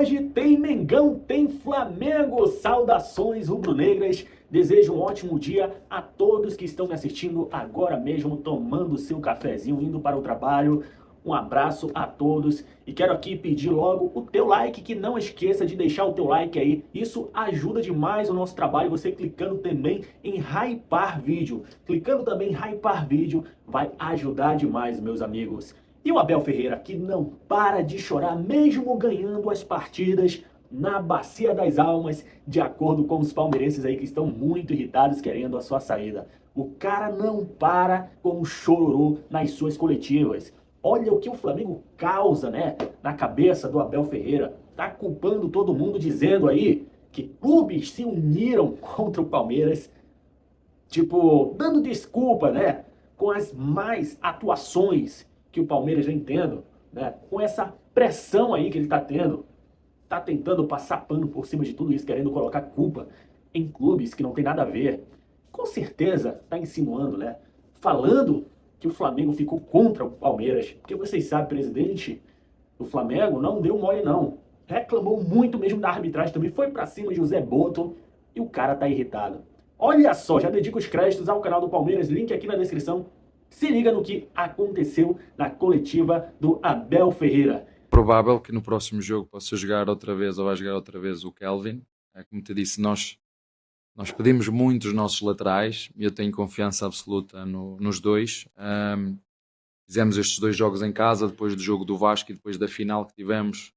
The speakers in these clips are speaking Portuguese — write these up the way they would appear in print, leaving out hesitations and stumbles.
hoje tem Mengão, tem Flamengo. Saudações rubro-negras. Desejo um ótimo dia a todos que estão me assistindo agora mesmo, tomando seu cafezinho, indo para o trabalho. Um abraço a todos e quero aqui pedir logo o teu like, que não esqueça de deixar o teu like aí. Isso ajuda demais o nosso trabalho, você clicando também em hypar vídeo. Clicando também em hypar vídeo vai ajudar demais, meus amigos. E o Abel Ferreira, que não para de chorar, mesmo ganhando as partidas na Bacia das Almas, de acordo com os palmeirenses aí que estão muito irritados querendo a sua saída. O cara não para com o chororô nas suas coletivas. Olha o que o Flamengo causa, né, na cabeça do Abel Ferreira. Tá culpando todo mundo, dizendo aí que clubes se uniram contra o Palmeiras. Tipo, dando desculpa, né, com as más atuações que o Palmeiras vem tendo, né, com essa pressão aí que ele tá tendo. Tá tentando passar pano por cima de tudo isso, querendo colocar culpa em clubes que não tem nada a ver. Com certeza tá insinuando, né, falando que o Flamengo ficou contra o Palmeiras, porque vocês sabem, presidente do Flamengo não deu mole não, reclamou muito mesmo da arbitragem também, foi pra cima de José Boto e o cara tá irritado. Olha só, já dedico os créditos ao canal do Palmeiras, link aqui na descrição. Se liga no que aconteceu na coletiva do Abel Ferreira. Provável que no próximo jogo possa jogar outra vez ou vai jogar outra vez o Kelvin. Como te disse, nós pedimos muito os nossos laterais e eu tenho confiança absoluta nos dois. Fizemos estes dois jogos em casa, depois do jogo do Vasco e depois da final que tivemos.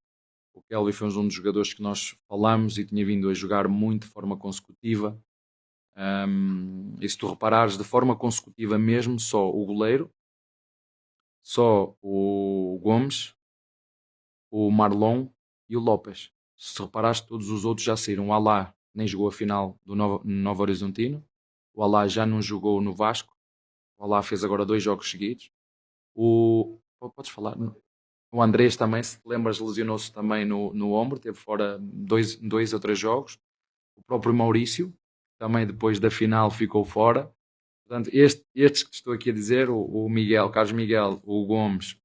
O Kelvin foi um dos jogadores que nós falamos e tinha vindo a jogar muito de forma consecutiva. E se tu reparares, de forma consecutiva mesmo, só o goleiro, só o Gomes, o Marlon e o Lopes. Se reparares, todos os outros já saíram. O Alá nem jogou a final do Novo Horizontino. O Alá já não jogou no Vasco. O Alá fez agora 2 jogos seguidos. Podes falar? O Andrés também, se te lembras, lesionou-se também no ombro. Teve fora 2 ou 3 jogos. O próprio Maurício, também depois da final, ficou fora. Portanto, estes que estou aqui a dizer, o Miguel, Carlos Miguel, o Gomes,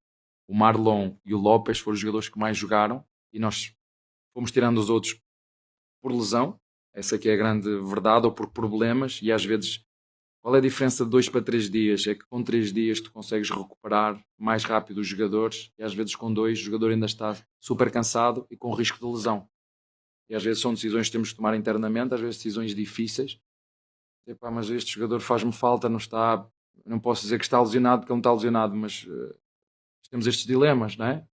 o Marlon e o Lopes foram os jogadores que mais jogaram e nós fomos tirando os outros por lesão, essa aqui é a grande verdade, ou por problemas, e às vezes qual é a diferença de 2 para 3 dias? É que com 3 dias tu consegues recuperar mais rápido os jogadores e às vezes com 2 o jogador ainda está super cansado e com risco de lesão. E às vezes são decisões que temos que tomar internamente, às vezes decisões difíceis. Epá, mas este jogador faz-me falta, não está, não posso dizer que está lesionado porque ele não está lesionado, mas temos estes dilemas, não é?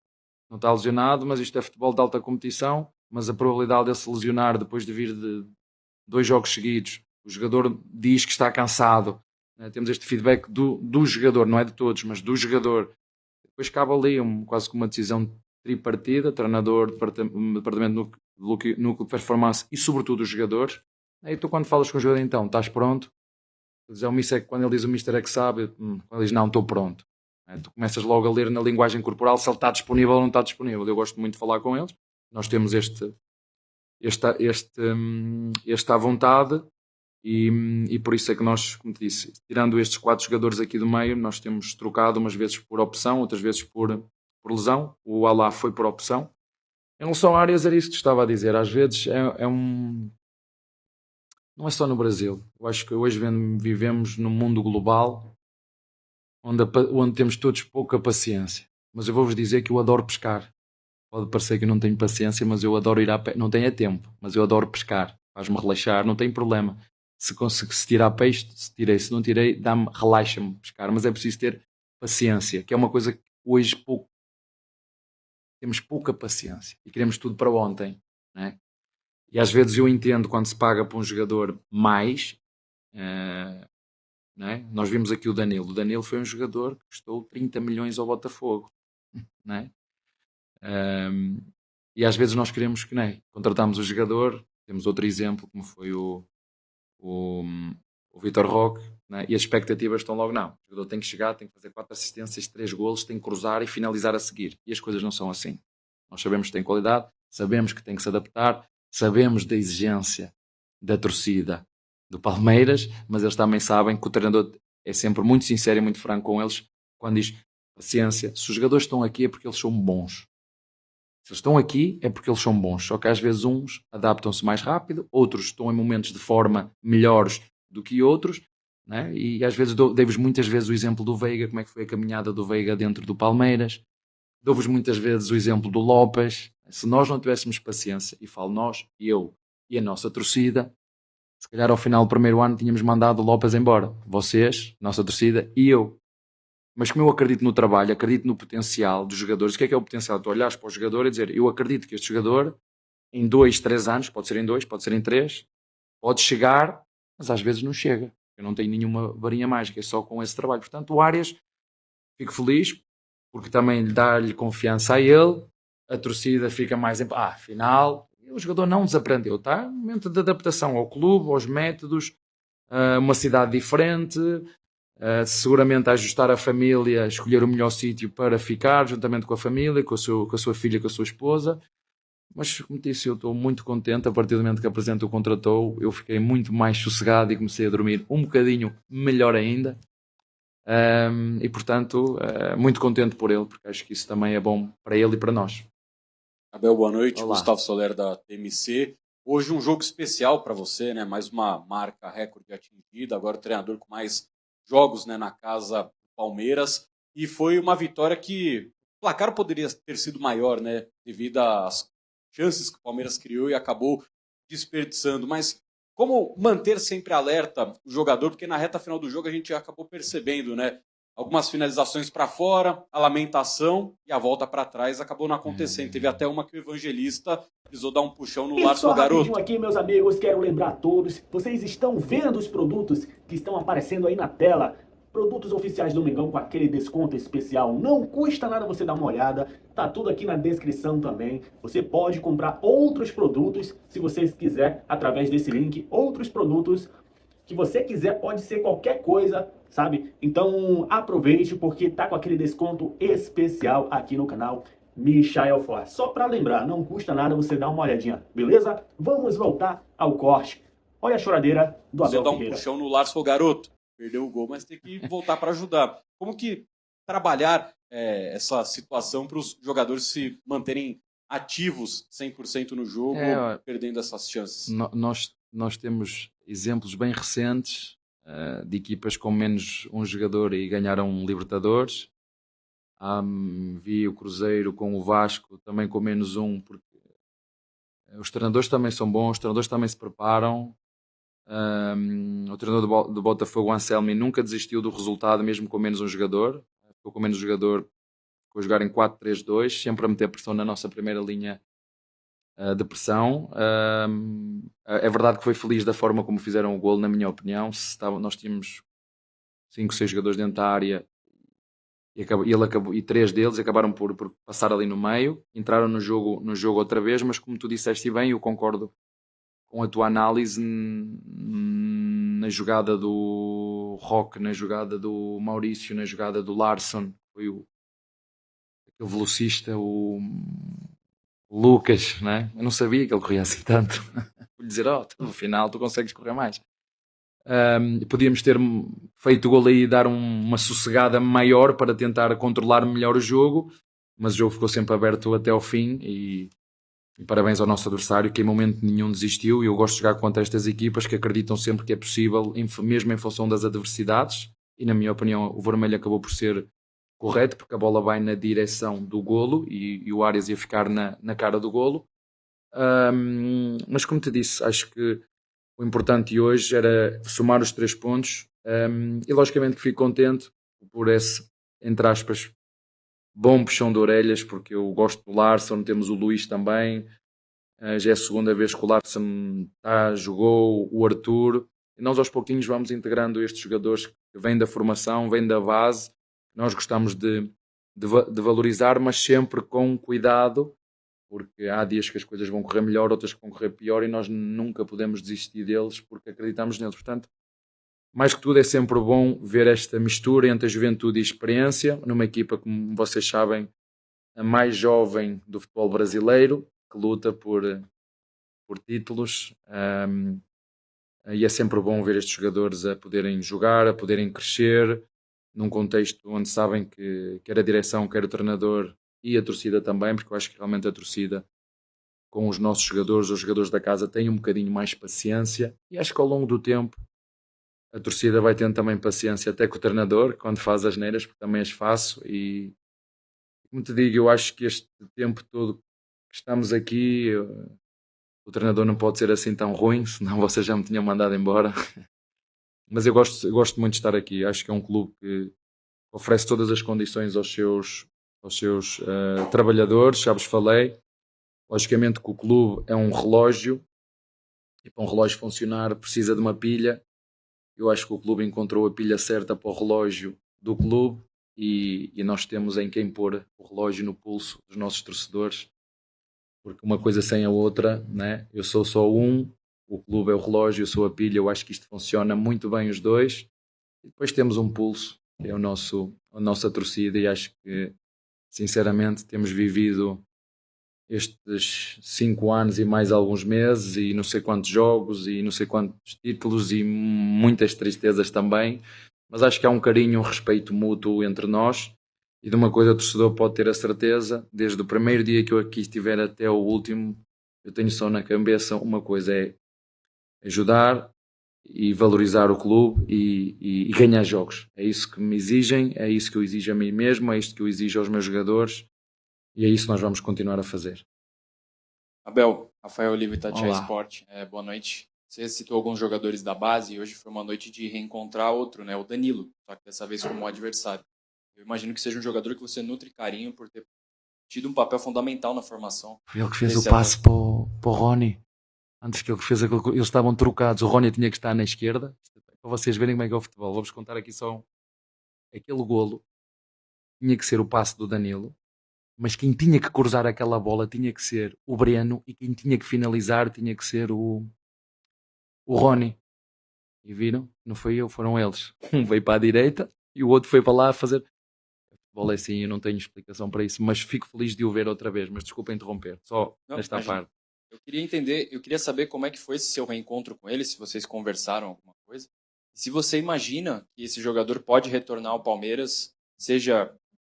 Não está lesionado, mas isto é futebol de alta competição, mas a probabilidade de se lesionar depois de vir de 2 jogos seguidos, o jogador diz que está cansado, né? Temos este feedback do jogador, não é de todos, mas do jogador. Depois cabe ali quase que uma decisão tripartida, treinador, departamento de núcleo de performance e sobretudo os jogadores. E tu quando falas com o jogador, então, estás pronto? Quando ele diz o Mister é que sabe, quando ele diz não, estou pronto. Tu começas logo a ler na linguagem corporal se ele está disponível ou não está disponível. Eu gosto muito de falar com eles. Nós temos esta à vontade e por isso é que nós, como te disse, tirando estes 4 jogadores aqui do meio, nós temos trocado umas vezes por opção, outras vezes por lesão. O Alá foi por opção. Em relação a áreas, era isso que te estava a dizer. Às vezes não é só no Brasil. Eu acho que hoje vivemos num mundo global onde temos todos pouca paciência. Mas eu vou-vos dizer que eu adoro pescar. Pode parecer que eu não tenho paciência, mas eu adoro ir à pesca. Não tenho tempo, mas eu adoro pescar. Faz-me relaxar, não tem problema. Se tirar peixe, se tirei. Se não tirei, relaxa-me pescar. Mas é preciso ter paciência, que é uma coisa que hoje temos pouca paciência. E queremos tudo para ontem, né? E às vezes eu entendo quando se paga para um jogador mais, né? Nós vimos aqui o Danilo. O Danilo foi um jogador que custou 30 milhões ao Botafogo, né? E às vezes nós queremos que, né, contratamos o jogador. Temos outro exemplo, como foi o Vitor Roque, né? E as expectativas estão logo, não. O jogador tem que chegar, tem que fazer 4 assistências, 3 golos, tem que cruzar e finalizar a seguir. E as coisas não são assim. Nós sabemos que tem qualidade, sabemos que tem que se adaptar, sabemos da exigência da torcida do Palmeiras, mas eles também sabem que o treinador é sempre muito sincero e muito franco com eles quando diz paciência, se os jogadores estão aqui é porque eles são bons. Se eles estão aqui é porque eles são bons, só que às vezes uns adaptam-se mais rápido, outros estão em momentos de forma melhores do que outros, né? E às vezes dei-vos muitas vezes o exemplo do Veiga, como é que foi a caminhada do Veiga dentro do Palmeiras, dou-vos muitas vezes o exemplo do Lopes. Se nós não tivéssemos paciência, e falo nós, eu e a nossa torcida, se calhar ao final do primeiro ano tínhamos mandado o Lopes embora, vocês, nossa torcida e eu. Mas como eu acredito no trabalho, acredito no potencial dos jogadores, o que é o potencial? Tu olhares para o jogador e dizer, eu acredito que este jogador, em 2, 3 anos, pode ser em 2, pode ser em 3, pode chegar, mas às vezes não chega. Eu não tenho nenhuma varinha mágica, é só com esse trabalho. Portanto, o Arias, fico feliz, porque também dá-lhe confiança a ele, a torcida fica mais em... afinal, o jogador não desaprendeu, tá? Momento de adaptação ao clube, aos métodos, uma cidade diferente... seguramente a ajustar a família, escolher o melhor sítio para ficar, juntamente com a família, com a sua filha, com a sua esposa. Mas, como disse, eu estou muito contente. A partir do momento que a Presidente o contratou, eu fiquei muito mais sossegado e comecei a dormir um bocadinho melhor ainda. E, portanto, muito contente por ele, porque acho que isso também é bom para ele e para nós. Abel, boa noite. Olá. Gustavo Soler, da TMC. Hoje um jogo especial para você, né? Mais uma marca recorde atingida. Agora o treinador com mais jogos, né, na casa do Palmeiras, e foi uma vitória que o placar poderia ter sido maior, né, devido às chances que o Palmeiras criou e acabou desperdiçando, mas como manter sempre alerta o jogador, porque na reta final do jogo a gente acabou percebendo, né, algumas finalizações para fora, a lamentação e a volta para trás acabou não acontecendo. Teve até uma que o Evangelista precisou dar um puxão no Larson Garoto. Aqui, meus amigos, quero lembrar a todos, vocês estão vendo os produtos que estão aparecendo aí na tela. Produtos oficiais do Mengão com aquele desconto especial. Não custa nada você dar uma olhada. Tá tudo aqui na descrição também. Você pode comprar outros produtos, se você quiser, através desse link. Outros produtos que você quiser, pode ser qualquer coisa, sabe? Então aproveite, porque tá com aquele desconto especial aqui no canal Michael Forte. Só para lembrar, não custa nada você dar uma olhadinha, beleza? Vamos voltar ao corte. Olha a choradeira do Abel Ferreira. Só dar um puxão no Larson Garoto. Perdeu o gol, mas tem que voltar para ajudar. Como que trabalhar essa situação para os jogadores se manterem ativos 100% no jogo, perdendo essas chances? Nós temos exemplos bem recentes de equipas com menos um jogador e ganharam Libertadores. Vi o Cruzeiro com o Vasco também com menos um, porque os treinadores também são bons, os treinadores também se preparam. O treinador do Botafogo, Anselmi, nunca desistiu do resultado mesmo com menos um jogador. Ficou com menos um jogador, ficou a jogar em 4-3-2, sempre a meter pressão na nossa primeira linha de pressão. É verdade que foi feliz da forma como fizeram o golo, na minha opinião. Nós tínhamos 5, 6 jogadores dentro da área e 3 deles acabaram por passar ali no meio, entraram no jogo outra vez, mas como tu disseste bem, eu concordo com a tua análise na jogada do Roque, na jogada do Maurício, na jogada do Larsson, foi aquele velocista, o Lucas, né? Eu não sabia que ele corria assim tanto. Vou dizer, no final tu consegues correr mais. Podíamos ter feito o gol aí e dar uma sossegada maior para tentar controlar melhor o jogo, mas o jogo ficou sempre aberto até ao fim e parabéns ao nosso adversário, que em momento nenhum desistiu. E eu gosto de jogar contra estas equipas que acreditam sempre que é possível, mesmo em função das adversidades, e na minha opinião o vermelho acabou por ser correto, porque a bola vai na direção do golo e o Arias ia ficar na cara do golo. Mas como te disse, acho que o importante hoje era somar os 3 pontos, e logicamente que fico contente por esse, entre aspas, bom puxão de orelhas, porque eu gosto do Larsson, temos o Luís também, já é a segunda vez que o Larsson jogou, o Arthur, e nós aos pouquinhos vamos integrando estes jogadores que vêm da formação, vêm da base, nós gostamos de valorizar, mas sempre com cuidado, porque há dias que as coisas vão correr melhor, outras que vão correr pior, e nós nunca podemos desistir deles porque acreditamos neles. Portanto, mais que tudo, é sempre bom ver esta mistura entre a juventude e a experiência numa equipa, como vocês sabem, a mais jovem do futebol brasileiro, que luta por títulos, e é sempre bom ver estes jogadores a poderem jogar, a poderem crescer, num contexto onde sabem que quer a direção, quer o treinador e a torcida também, porque eu acho que realmente a torcida com os nossos jogadores, os jogadores da casa, têm um bocadinho mais paciência, e acho que ao longo do tempo a torcida vai tendo também paciência até com o treinador, quando faz as neiras, porque também as faço, e como te digo, eu acho que este tempo todo que estamos aqui, o treinador não pode ser assim tão ruim, senão vocês já me tinham mandado embora. Mas eu gosto muito de estar aqui. Acho que é um clube que oferece todas as condições aos seus trabalhadores, já vos falei. Logicamente que o clube é um relógio, e para um relógio funcionar precisa de uma pilha. Eu acho que o clube encontrou a pilha certa para o relógio do clube, e nós temos em quem pôr o relógio no pulso dos nossos torcedores, porque uma coisa sem a outra, né? Eu sou só um, o clube é o relógio, eu sou a pilha. Eu acho que isto funciona muito bem os dois, e depois temos um pulso, que é a nossa torcida, e acho que sinceramente temos vivido estes 5 anos e mais alguns meses, e não sei quantos jogos e não sei quantos títulos e muitas tristezas também, mas acho que há um carinho, um respeito mútuo entre nós, e de uma coisa o torcedor pode ter a certeza: desde o primeiro dia que eu aqui estiver até o último, eu tenho só na cabeça uma coisa: é ajudar e valorizar o clube e ganhar jogos. É isso que me exigem, é isso que eu exijo a mim mesmo, é isto que eu exijo aos meus jogadores, e é isso que nós vamos continuar a fazer. Abel, Rafael Oliva, Itatiaia Olá. Sport. Boa noite. Você citou alguns jogadores da base e hoje foi uma noite de reencontrar outro, né? O Danilo, só que dessa vez como adversário. Eu imagino que seja um jogador que você nutre carinho por ter tido um papel fundamental na formação. Foi ele que fez Esse o passe para o Rony. Antes que ele fez aquilo, eles estavam trocados. O Rony tinha que estar na esquerda. Para vocês verem como é que é o futebol. Vou-vos contar aqui só aquele golo. Tinha que ser o passe do Danilo, mas quem tinha que cruzar aquela bola tinha que ser o Breno, e quem tinha que finalizar tinha que ser o Rony. E viram? Não foi eu, foram eles. Um veio para a direita e o outro foi para lá a fazer. O futebol é assim, eu não tenho explicação para isso, mas fico feliz de o ver outra vez. Mas desculpa interromper, só Não, nesta imagina. parte. Eu queria entender, eu queria saber como é que foi esse seu reencontro com ele, se vocês conversaram alguma coisa. E se você imagina que esse jogador pode retornar ao Palmeiras, seja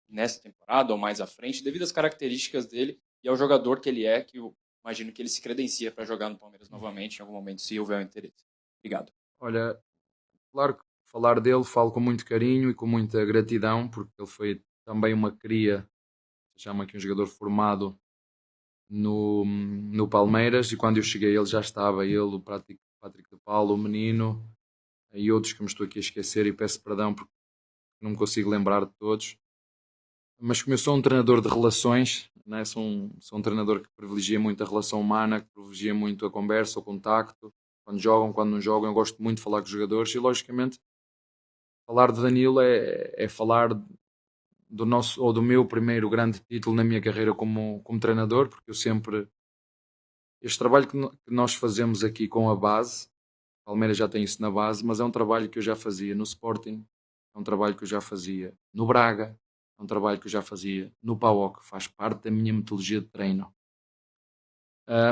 nessa temporada ou mais à frente, devido às características dele e ao jogador que ele é, que eu imagino que ele se credencia para jogar no Palmeiras novamente em algum momento, se houver um interesse. Obrigado. Olha, claro que falar dele falo com muito carinho e com muita gratidão, porque ele foi também uma cria, se chama aqui um jogador formado no Palmeiras, e quando eu cheguei ele já estava, ele, o Patrick de Paulo, o menino, e outros que me estou aqui a esquecer, e peço perdão porque não me consigo lembrar de todos. Mas como eu sou um treinador de relações, né? Sou um treinador que privilegia muito a relação humana, que privilegia muito a conversa, o contacto, quando jogam, quando não jogam. Eu gosto muito de falar com os jogadores, e logicamente falar de Danilo é falar do nosso, ou do meu primeiro grande título na minha carreira como treinador, porque eu sempre, este trabalho que nós fazemos aqui com a base, Palmeiras já tem isso na base, mas é um trabalho que eu já fazia no Sporting, é um trabalho que eu já fazia no Braga, é um trabalho que eu já fazia no PAOK, faz parte da minha metodologia de treino.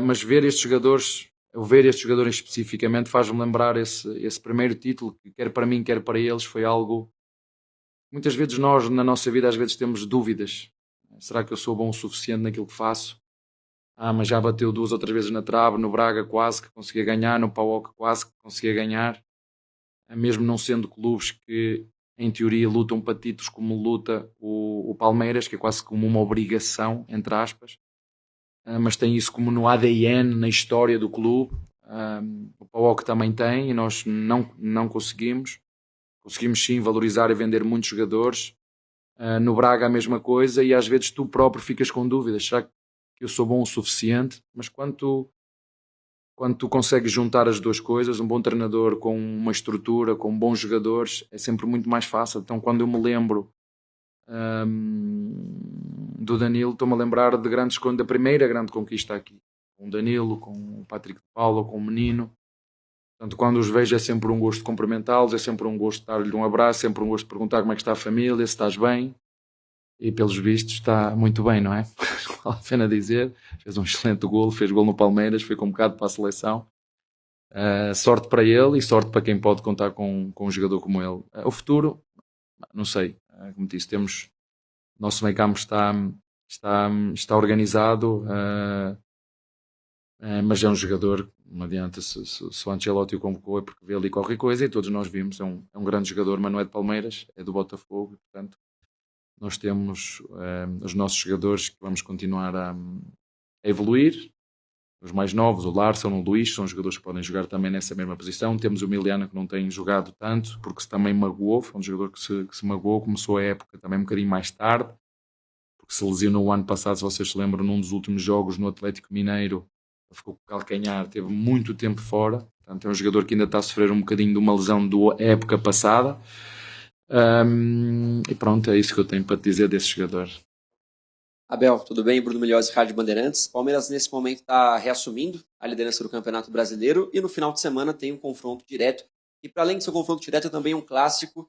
Mas ver estes jogadores especificamente, faz-me lembrar esse primeiro título, que quer para mim, quer para eles, foi algo. Muitas vezes nós, na nossa vida, às vezes temos dúvidas. Será que eu sou bom o suficiente naquilo que faço? Mas já bateu 2 ou 3 vezes na trave, no Braga quase que conseguia ganhar, no PAOK quase que conseguia ganhar. Mesmo não sendo clubes que, em teoria, lutam para títulos como luta o Palmeiras, que é quase como uma obrigação, entre aspas. Mas tem isso como no ADN, na história do clube. O PAOK também tem, e nós não conseguimos. Conseguimos sim valorizar e vender muitos jogadores. No Braga a mesma coisa, e às vezes tu próprio ficas com dúvidas. Será que eu sou bom o suficiente? Mas quando tu consegues juntar as duas coisas, um bom treinador com uma estrutura, com bons jogadores, é sempre muito mais fácil. Então quando eu me lembro do Danilo, estou-me a lembrar da primeira grande conquista aqui, com o Danilo, com o Patrick de Paula, com o menino. Portanto, quando os vejo é sempre um gosto de cumprimentá-los, é sempre um gosto de dar-lhe um abraço, sempre um gosto de perguntar como é que está a família, se estás bem. E pelos vistos está muito bem, não é? Vale a pena dizer. Fez um excelente golo, fez golo no Palmeiras, foi convocado para a seleção. Sorte para ele e sorte para quem pode contar com um jogador como ele. O futuro, não sei. Como disse, o nosso meio campo está está organizado, mas é um jogador, não adianta se o Ancelotti o convocou é porque vê ali qualquer coisa, e todos nós vimos, é um grande jogador, mas não é de Palmeiras, é do Botafogo, e, portanto nós temos os nossos jogadores que vamos continuar a evoluir. Os mais novos, o Larson, o Luís, são jogadores que podem jogar também nessa mesma posição. Temos o Miliano, que não tem jogado tanto, porque se também magoou, foi um jogador que se magoou, começou a época também um bocadinho mais tarde, porque se lesionou o ano passado, se vocês se lembram, num dos últimos jogos no Atlético Mineiro, ficou com o calcanhar, teve muito tempo fora. Portanto, é um jogador que ainda está a sofrer um bocadinho de uma lesão da época passada. E pronto, é isso que eu tenho para te dizer desse jogador. Abel, tudo bem? Bruno Milhões, Rádio Bandeirantes. Palmeiras, nesse momento, está reassumindo a liderança do Campeonato Brasileiro e no final de semana tem um confronto direto. E para além de ser um confronto direto, é também um clássico.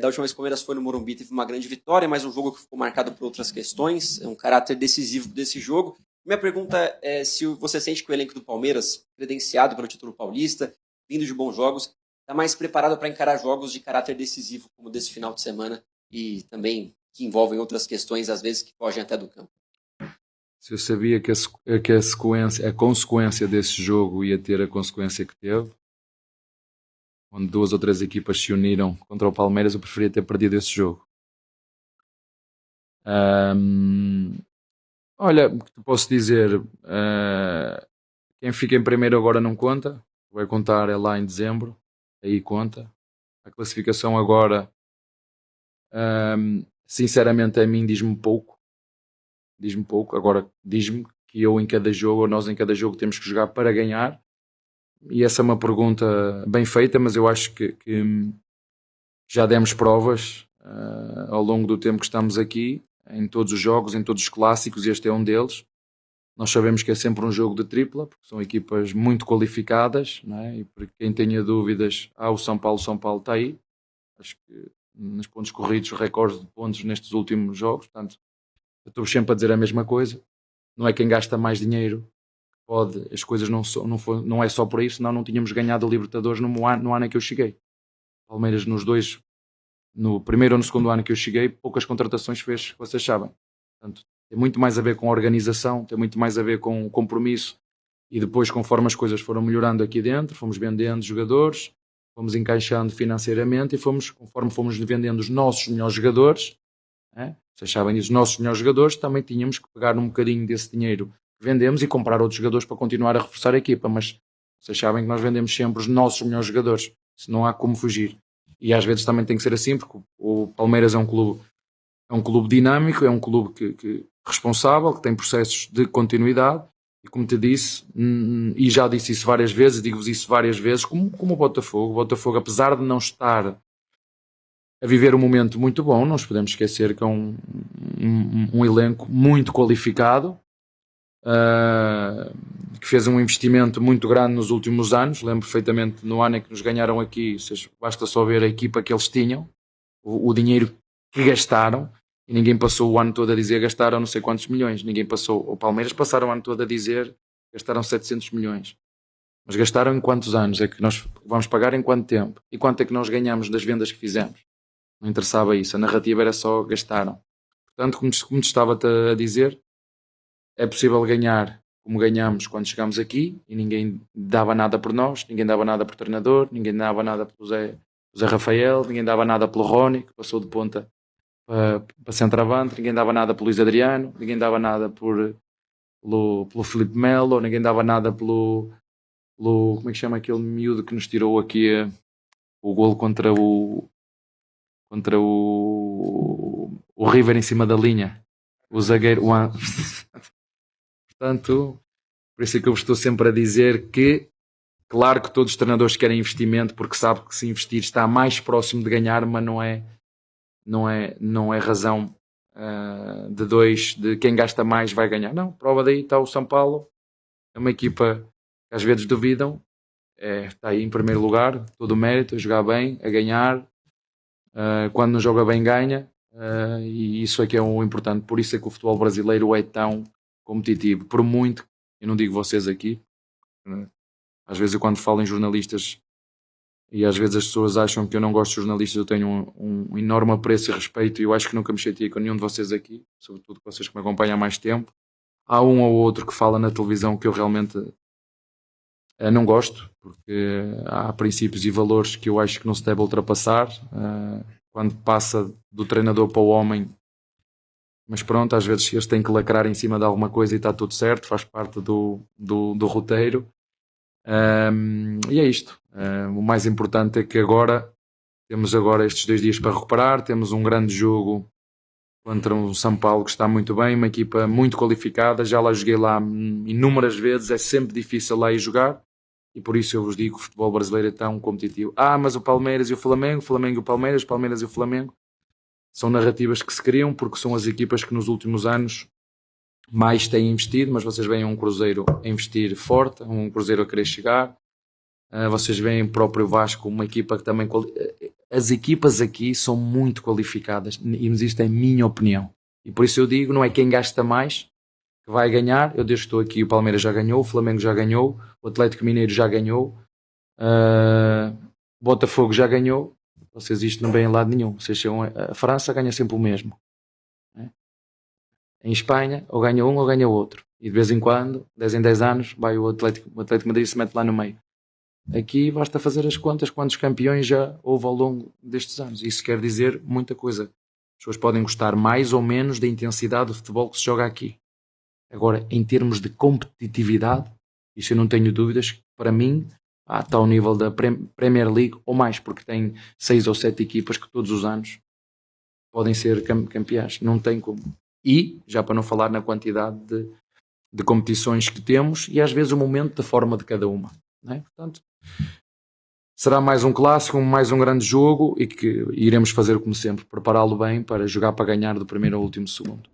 Da última vez que o Palmeiras foi no Morumbi, teve uma grande vitória, mas um jogo que ficou marcado por outras questões, um caráter decisivo desse jogo. Minha pergunta é se você sente que o elenco do Palmeiras, credenciado pelo título paulista, vindo de bons jogos, está mais preparado para encarar jogos de caráter decisivo, como desse final de semana, e também que envolvem outras questões, às vezes, que fogem até do campo. Se eu sabia que a consequência desse jogo ia ter a consequência que teve, onde 2 ou 3 equipas se uniram contra o Palmeiras, eu preferia ter perdido esse jogo. Olha, o que te posso dizer, quem fica em primeiro agora não conta, vai contar é lá em dezembro, aí conta. A classificação agora, sinceramente, a mim diz-me pouco. Agora diz-me que eu em cada jogo, ou nós em cada jogo, temos que jogar para ganhar. E essa é uma pergunta bem feita, mas eu acho que já demos provas ao longo do tempo que estamos aqui, em todos os jogos, em todos os clássicos, e este é um deles. Nós sabemos que é sempre um jogo de tripla, porque são equipas muito qualificadas, não é? E para quem tenha dúvidas, o São Paulo está aí. Acho que nos pontos corridos, recordes de pontos nestes últimos jogos, portanto, eu estou sempre a dizer a mesma coisa. Não é quem gasta mais dinheiro que pode, as coisas não é só por isso, senão não tínhamos ganhado a Libertadores no ano em que eu cheguei. Palmeiras no primeiro ou no segundo ano que eu cheguei, poucas contratações fez, vocês sabem. Portanto, tem muito mais a ver com a organização, tem muito mais a ver com o compromisso, e depois, conforme as coisas foram melhorando aqui dentro, fomos vendendo jogadores, fomos encaixando financeiramente, e conforme fomos vendendo os nossos melhores jogadores, vocês sabem, os nossos melhores jogadores, também tínhamos que pegar um bocadinho desse dinheiro que vendemos e comprar outros jogadores para continuar a reforçar a equipa, mas vocês sabem que nós vendemos sempre os nossos melhores jogadores, se não há como fugir. E às vezes também tem que ser assim, porque o Palmeiras é um clube dinâmico, é um clube que responsável, que tem processos de continuidade, e como te disse, e já disse isso várias vezes, digo-vos isso várias vezes, como o Botafogo. O Botafogo, apesar de não estar a viver um momento muito bom, não nos podemos esquecer que é um elenco muito qualificado, que fez um investimento muito grande nos últimos anos. Lembro perfeitamente no ano em que nos ganharam aqui, basta só ver a equipa que eles tinham, o dinheiro que gastaram, e ninguém passou o ano todo a dizer gastaram não sei quantos milhões. Ninguém passou, o Palmeiras passaram o ano todo a dizer gastaram 700 milhões. Mas gastaram em quantos anos? É que nós vamos pagar em quanto tempo? E quanto é que nós ganhamos das vendas que fizemos? Não interessava isso, a narrativa era só gastaram. Portanto, como te estava a dizer, é possível ganhar como ganhamos quando chegámos aqui, e ninguém dava nada por nós, ninguém dava nada por treinador, ninguém dava nada pelo Zé Rafael, ninguém dava nada pelo Rony, que passou de ponta para centroavante, ninguém dava nada pelo Luís Adriano, ninguém dava nada pelo Filipe Melo, ninguém dava nada pelo como é que chama aquele miúdo que nos tirou aqui o golo contra o River em cima da linha, o zagueiro. Portanto, por isso é que eu estou sempre a dizer que, claro que todos os treinadores querem investimento, porque sabe que se investir está mais próximo de ganhar, mas não é razão de quem gasta mais vai ganhar. Não, prova daí está o São Paulo, é uma equipa que às vezes duvidam, está aí em primeiro lugar, todo o mérito, a jogar bem, a ganhar, quando não joga bem ganha, e isso é que é o importante. Por isso é que o futebol brasileiro é tão competitivo, por muito, eu não digo vocês aqui, às vezes eu quando falo em jornalistas e às vezes as pessoas acham que eu não gosto de jornalistas. Eu tenho um enorme apreço e respeito, e eu acho que nunca me chateei com nenhum de vocês aqui, sobretudo com vocês que me acompanham há mais tempo. Há um ou outro que fala na televisão que eu realmente não gosto, porque há princípios e valores que eu acho que não se deve ultrapassar quando passa do treinador para o homem. Mas pronto, às vezes eles têm que lacrar em cima de alguma coisa e está tudo certo, faz parte do roteiro. E é isto. O mais importante é que temos agora estes 2 dias para recuperar, temos um grande jogo contra o São Paulo que está muito bem, uma equipa muito qualificada, já lá joguei lá inúmeras vezes, é sempre difícil lá ir jogar, e por isso eu vos digo que o futebol brasileiro é tão competitivo. Mas o Palmeiras e o Flamengo e o Palmeiras, Palmeiras e o Flamengo, são narrativas que se criam porque são as equipas que nos últimos anos mais têm investido, mas vocês veem um Cruzeiro a investir forte, um Cruzeiro a querer chegar, vocês veem o próprio Vasco, uma equipa que também... As equipas aqui são muito qualificadas, e isto é a minha opinião. E por isso eu digo, não é quem gasta mais que vai ganhar. Eu desde que estou aqui, o Palmeiras já ganhou, o Flamengo já ganhou, o Atlético Mineiro já ganhou, o Botafogo já ganhou. Vocês isto não vem em lado nenhum. Vocês chegam, a França ganha sempre o mesmo. Né? Em Espanha, ou ganha um ou ganha outro. E de vez em quando, 10 em 10 anos, vai o Atlético Madrid se mete lá no meio. Aqui basta fazer as contas quantos campeões já houve ao longo destes anos. Isso quer dizer muita coisa. As pessoas podem gostar mais ou menos da intensidade do futebol que se joga aqui. Agora, em termos de competitividade, isso eu não tenho dúvidas, para mim, está ao nível da Premier League ou mais, porque tem 6 ou 7 equipas que todos os anos podem ser campeãs. Não tem como. E, já para não falar na quantidade de competições que temos e às vezes o momento da forma de cada uma. Não é? Portanto, será mais um clássico, mais um grande jogo e que iremos fazer como sempre, prepará-lo bem para jogar para ganhar do primeiro ao último segundo.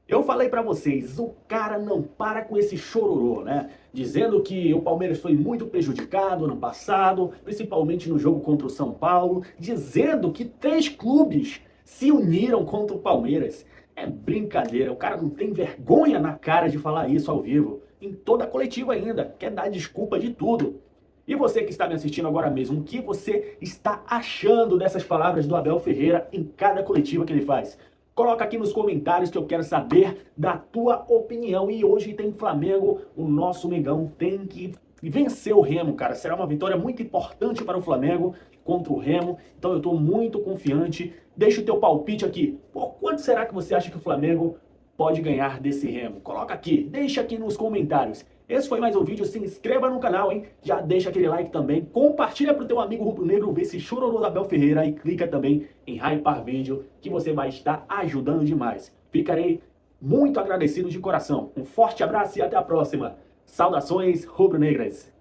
Eu falei pra vocês, o cara não para com esse chororô, né? Dizendo que o Palmeiras foi muito prejudicado ano passado, principalmente no jogo contra o São Paulo, dizendo que 3 clubes se uniram contra o Palmeiras. É brincadeira, o cara não tem vergonha na cara de falar isso ao vivo, em toda a coletiva ainda, quer dar desculpa de tudo. E você que está me assistindo agora mesmo, o que você está achando dessas palavras do Abel Ferreira em cada coletiva que ele faz? Coloca aqui nos comentários que eu quero saber da tua opinião. E hoje tem Flamengo, o nosso Mengão tem que vencer o Remo, cara. Será uma vitória muito importante para o Flamengo contra o Remo. Então eu estou muito confiante. Deixa o teu palpite aqui. Por quanto será que você acha que o Flamengo pode ganhar desse Remo? Coloca aqui, deixa aqui nos comentários. Esse foi mais um vídeo, se inscreva no canal, hein? Já deixa aquele like também, compartilha pro teu amigo rubro-negro ver esse chororô da Abel Ferreira e clica também em hypar vídeo, que você vai estar ajudando demais. Ficarei muito agradecido de coração. Um forte abraço e até a próxima. Saudações rubro-negras!